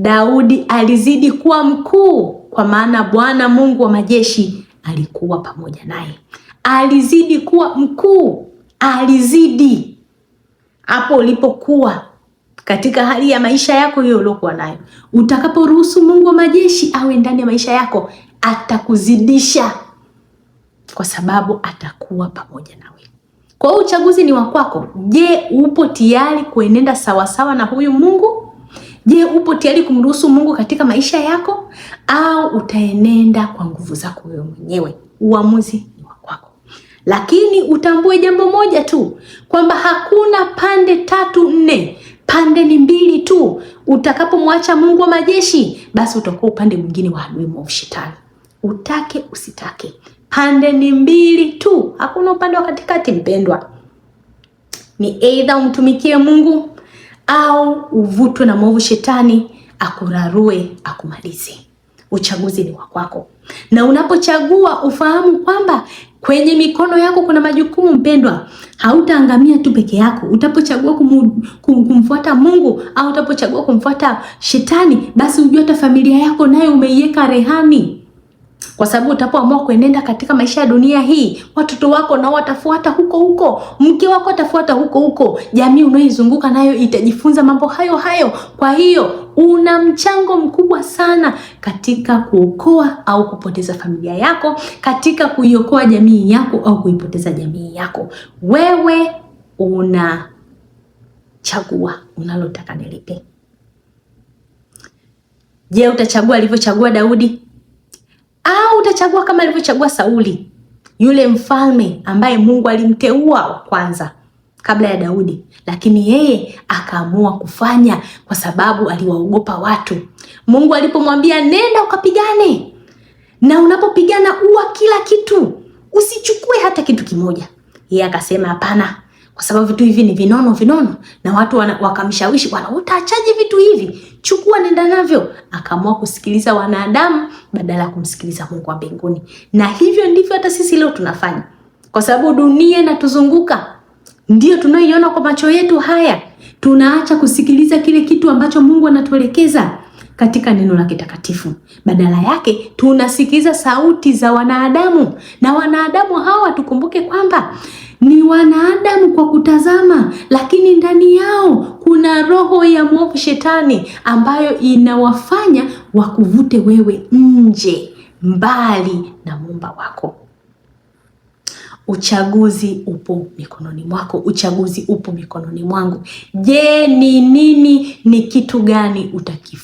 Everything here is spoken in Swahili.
Daudi alizidi kuwa mkuu, kwa maana Bwana Mungu wa majeshi alikuwa pamoja naye. Alizidi kuwa mkuu, alizidi. Hapo ulipokuwa katika hali ya maisha yako hiyo uliokuwa nayo, utakaporuhusu Mungu wa majeshi awe ndani ya maisha yako, atakuzidisha, kwa sababu atakuwa pamoja nawe. Kwa hiyo uchaguzi ni wa kwako. Je, upo tayari kuenenda sawasawa na huyu Mungu? Je, upo tayari kumruhusu Mungu katika maisha yako, au utaenenda kwa nguvu zako wewe mwenyewe? Uamuzi ni wa kwako. Lakini utambue jambo moja tu, kwamba hakuna pande 3 4, pande ni 2 tu. Utakapomwacha Mungu wa majeshi, basi utakuwa upande mwingine wa adui mwovu Shetani. Utake usitake, pande ni 2 tu, hakuna upande wa katikati mpendwa. Ni either umtumikie Mungu au uvutwe na mwovu Shetani akurarue, akumalize. Uchaguzi ni wa kwako. Na unapochagua ufahamu kwamba kwenye mikono yako kuna majukumu mpendwa. Hautaangamia tu peke yako. Utapochagua kumfuata Mungu au utapochagua kumfuata Shetani, basi ujue hata familia yako nayo umeiweka rehani. Kwa sababu utapoamua kuenenda katika maisha ya dunia hii, watoto wako nao watafuata huko huko, mke wako atafuata huko huko, jamii unayoizunguka nayo itajifunza mambo hayo hayo. Kwa hiyo una mchango mkubwa sana katika kuokoa au kupoteza familia yako, katika kuiokoa jamii yako au kuipoteza jamii yako. Wewe unachagua unalotaka nilipe. Je, utachagua alivyochagua Daudi? Au utachagua kama alivyochagua Sauli, yule mfalme ambaye Mungu alimteua kwanza kabla ya Daudi, lakini yeye akaamua kufanya kwa sababu aliwaogopa watu. Mungu alipomwambia nenda ukapigane, na unapopigana uwa kila kitu, usichukue hata kitu kimoja, yeye akasema hapana, kwa sababu vitu hivi ni vinono na watu wakamshawishi, bwana utaachaje vitu hivi? Chukua nenda navyo. Akaamua kusikiliza wanadamu badala ya kumsikiliza Mungu wa mbinguni. Na hivyo ndivyo hata sisi leo tunafanya. Kwa sababu dunia inatuzunguka, ndio tunayoiona kwa macho yetu haya. Tunaacha kusikiliza kile kitu ambacho Mungu anatuelekeza katika neno lake takatifu. Badala yake tunasikiliza sauti za wanadamu, na wanadamu hawa tukumbuke kwamba ni wanadamu kwa kutazama, lakini ndani yao kuna roho ya mwovu Shetani ambayo inawafanya wakuvute wewe nje, mbali na Muumba wako. Uchaguzi upo mikononi mwako, uchaguzi upo mikononi mwangu. Je, ni nini, ni kitu gani utakifanya?